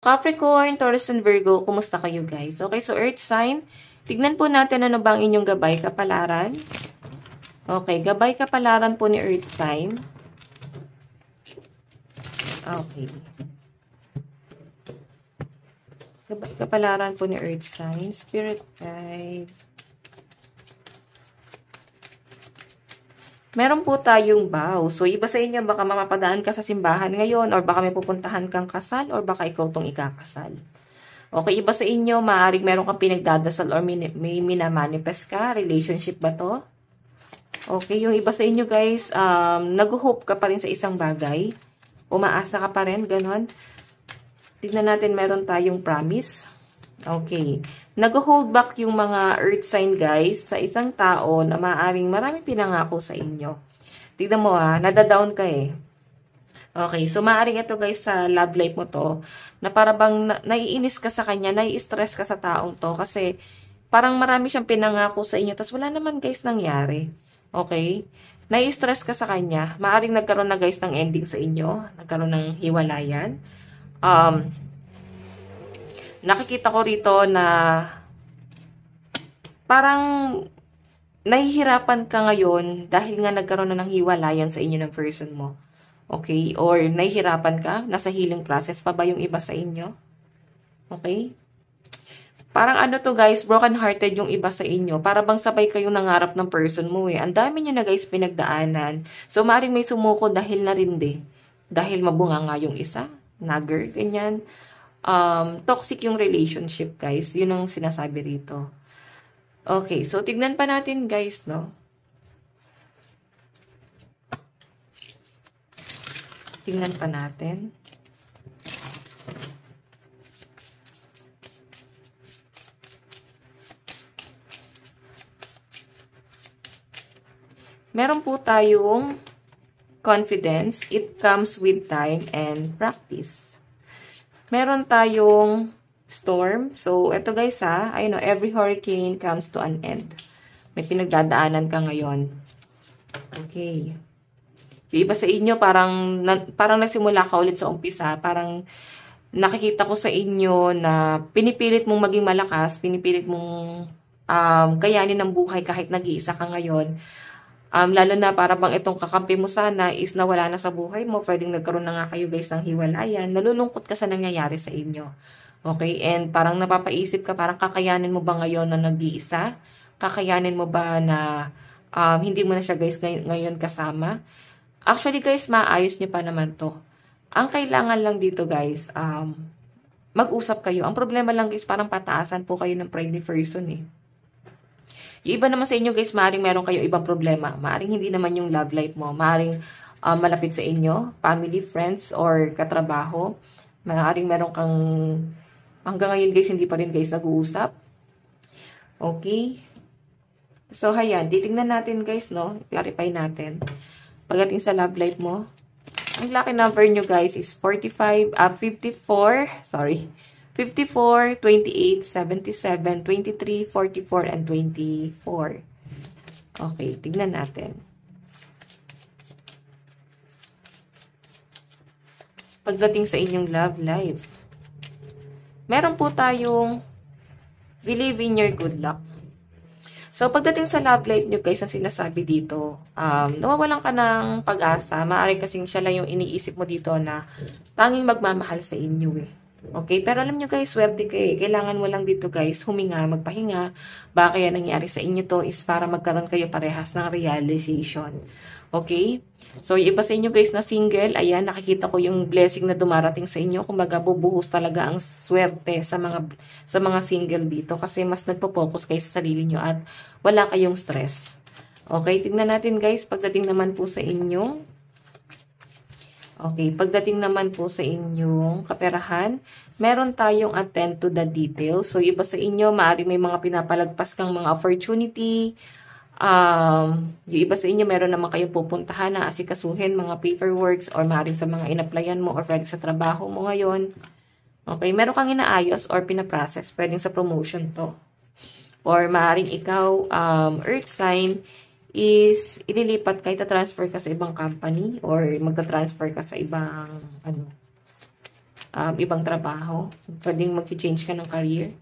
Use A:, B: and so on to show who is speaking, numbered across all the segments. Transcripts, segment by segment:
A: Capricorn, Taurus, and Virgo, kumusta kayo guys? Okay, so Earth sign, tignan po natin ano bang inyong gabay kapalaran. Okay, gabay kapalaran po ni Earth sign. Okay. Gabay kapalaran po ni Earth sign, Spirit guide. Meron po tayong vow. So, iba sa inyo, baka mapapadaan ka sa simbahan ngayon, or baka may pupuntahan kang kasal, or baka ikaw tong ikakasal. Okay, iba sa inyo, maaaring meron kang pinagdadasal, or may minamanifest ka. Relationship ba to? Okay, yung iba sa inyo guys, nag-hope ka pa rin sa isang bagay. Umaasa ka pa rin, ganon. Tignan natin, meron tayong promise. Okay. Nag-hold back yung mga earth sign guys sa isang tao na maaaring maraming pinangako sa inyo. Tignan mo nadadown ka eh. Okay, so maaaring ito guys sa love life mo to, na para bang naiinis ka sa kanya, nai-stress ka sa taong to kasi parang marami siyang pinangako sa inyo tas wala naman guys nangyari. Okay? Nai-stress ka sa kanya, maaaring nagkaroon na guys ng ending sa inyo, nagkaroon ng hiwalayan. Nakikita ko rito na parang nahihirapan ka ngayon dahil nga nagkaroon na ng hiwalayan sa inyo ng person mo. Okay? Or nahihirapan ka? Nasa healing process pa ba yung iba sa inyo? Okay? Parang ano to guys, broken-hearted yung iba sa inyo. Para bang sabay kayong nangarap ng person mo eh. Ang dami nyo na guys pinagdaanan. So, maaaring may sumuko dahil narindi. Dahil mabunga nga yung isa. Nagger, ganyan. Toxic yung relationship, guys. Yun ang sinasabi rito. Okay, so tignan pa natin, guys, no? Tignan pa natin. Meron po tayong confidence. It comes with time and practice. Meron tayong storm. So, ito guys ayun every hurricane comes to an end. May pinagdadaanan ka ngayon. Okay. Yung iba sa inyo, parang nagsimula ka ulit sa umpisa. Parang nakikita ko sa inyo na pinipilit mong maging malakas, pinipilit mong kayanin ng buhay kahit nag-iisa ka ngayon. Lalo na para bang itong kakampi mo sana is nawala na sa buhay mo. Pwedeng nagkaroon na nga kayo guys ng hiwalayan. Nalulungkot ka sa nangyayari sa inyo. Okay? And parang napapaisip ka, parang kakayanin mo ba ngayon na nag-iisa? Kakayanin mo ba na hindi mo na siya guys ngayon kasama? Actually guys, maayos niyo pa naman to. Ang kailangan lang dito guys, mag-usap kayo. Ang problema lang guys, parang pataasan po kayo ng pride person eh. Yung iba naman sa inyo guys, maaaring meron kayo ibang problema. Maaaring hindi naman yung love life mo. Maaaring malapit sa inyo, family, friends, or katrabaho. Maaaring meron kang, hanggang ngayon guys, hindi pa rin guys nag-uusap. Okay? So, hayan, titingnan natin guys, no? Clarify natin. Pagdating sa love life mo, ang lucky number nyo guys is 54, 28, 77, 23, 44, and 24. Okay, tignan natin. Pagdating sa inyong love life, meron po tayong believe in your good luck. So, pagdating sa love life nyo guys, ang sinasabi dito, nawawalan ka ng pag-asa. Maaari kasing siya lang yung iniisip mo dito na tanging magmamahal sa inyo eh. Okay, pero alam nyo guys, swerte kayo. Kailangan mo lang dito guys, huminga, magpahinga. Baka kaya nangyari sa inyo to is para magkaroon kayo parehas ng realization. Okay? So, yung iba sa inyo guys na single, ayan, nakikita ko yung blessing na dumarating sa inyo. Kumbaga, bubuhos talaga ang swerte sa mga single dito kasi mas nagpo-focus kayo sa sarili nyo at wala kayong stress. Okay, tingnan natin guys, pagdating naman po sa inyong pagdating naman po sa inyong kaperahan, meron tayong attend to the details. So, iba sa inyo, maaari may mga pinapalagpas kang mga opportunity. Yung iba sa inyo, meron naman kayong pupuntahan na asikasuhin, mga paperworks, or maaari sa mga in-applyan mo, or pwede sa trabaho mo ngayon. Okay, meron kang inaayos or pinaprocess. Pwedeng sa promotion to. Or maaaring ikaw, earth sign, is ililipat ka, transfer ka sa ibang company or magta-transfer ka sa ibang ibang trabaho. Pwedeng mag-change ka ng career.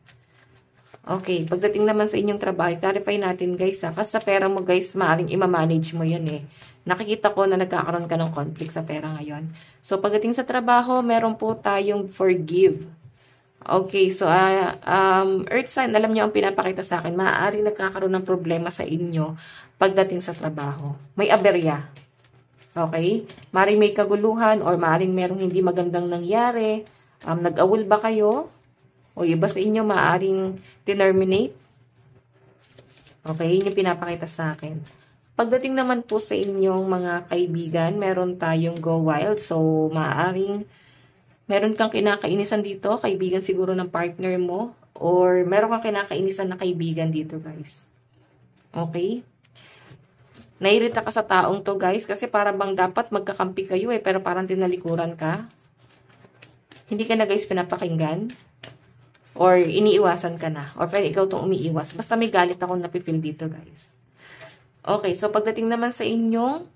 A: Okay, pagdating naman sa inyong trabaho, clarify natin guys ha. Kasi sa pera mo guys, maaaring ima-manage mo yan eh. Nakikita ko na nagkakaroon ka ng conflict sa pera ngayon. So pagdating sa trabaho, meron po tayong forgive. Okay, so Earth sign, alam niyo ang pinapakita sa akin, maaaring nagkakaroon ng problema sa inyo pagdating sa trabaho. May aberya. Okay? Maaaring may kaguluhan or maaaring merong hindi magandang nangyari. Nag-awol ba kayo? O iba sa inyo, maaaring terminate. Okay, yun yung pinapakita sa akin. Pagdating naman po sa inyong mga kaibigan, meron tayong go wild. So, maaaring meron kang kinakainisan dito, kaibigan siguro ng partner mo. Or meron kang kinakainisan na kaibigan dito, guys. Okay? Nairita ka sa taong to, guys, kasi para bang dapat magkakampi kayo eh, pero parang tinalikuran ka. Hindi ka na, guys, pinapakinggan. Or iniiwasan ka na. Or pwede ikaw itong umiiwas. Basta may galit akong napipil dito, guys. Okay, so pagdating naman sa inyong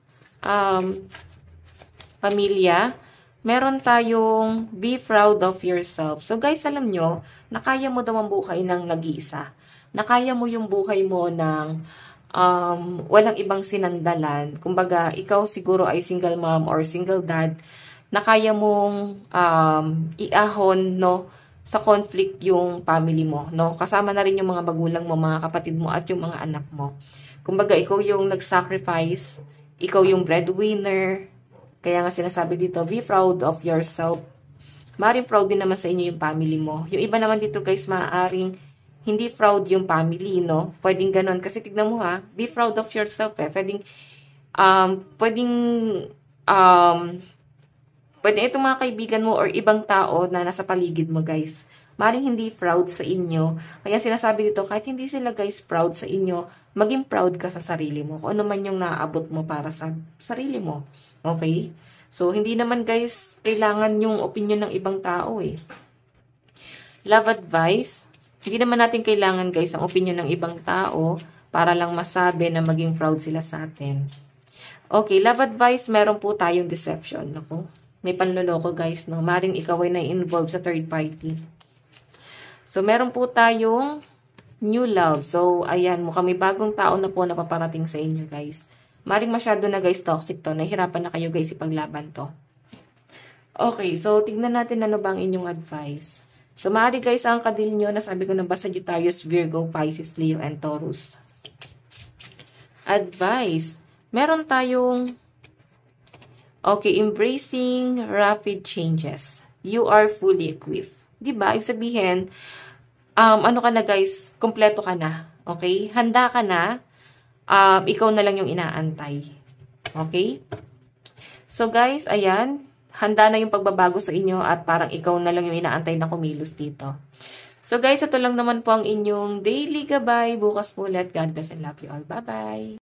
A: pamilya, meron tayong be proud of yourself. So guys, alam nyo, nakaya mo daw ang buhay ng nag-iisa. Nakaya mo yung buhay mo ng walang ibang sinandalan. Kumbaga, ikaw siguro ay single mom or single dad. Nakaya mong iahon, no, sa conflict yung family mo, no? Kasama na rin yung mga magulang mo, mga kapatid mo, at yung mga anak mo. Kumbaga, ikaw yung nag-sacrifice, ikaw yung breadwinner. Kaya nga sinasabi dito, be proud of yourself. Maaaring proud din naman sa inyo yung family mo. Yung iba naman dito, guys, maaaring hindi proud yung family, no? Pwedeng ganon. Kasi tignan mo ha, be proud of yourself, eh. Pwede itong mga kaibigan mo or ibang tao na nasa paligid mo, guys. Maring hindi proud sa inyo. Kaya sinasabi dito, kahit hindi sila, guys, proud sa inyo, maging proud ka sa sarili mo. Kung ano man yung naaabot mo para sa sarili mo. Okay? So, hindi naman, guys, kailangan yung opinion ng ibang tao, eh. Love advice. Hindi naman natin kailangan, guys, ang opinion ng ibang tao para lang masabi na maging proud sila sa atin. Okay, love advice, meron po tayong deception. Ako. May panloloko, guys, no? Maring ikaw ay na-involve sa third party. So, meron po tayong new love. So, ayan, mukhang may bagong tao na po na paparating sa inyo, guys. Maring masyado na, guys, toxic to. Nahihirapan na kayo, guys, ipaglaban to. Okay, so, tignan natin ano ba ang inyong advice. So, maaari, guys, ang kadil nyo, nasabi ko na ba, Sagittarius, Virgo, Pisces, Leo, and Taurus. Advice. Meron tayong okay, embracing rapid changes. You are fully equipped. Diba? Ibig sabihin, ano ka na, guys, kompleto ka na. Okay? Handa ka na. Ikaw na lang yung inaantay. Okay? So, guys, ayan. Handa na yung pagbabago sa inyo at parang ikaw na lang yung inaantay na kumilos dito. So, guys, ito lang naman po ang inyong daily gabay. Bukas po ulit. God bless and love you all. Bye-bye!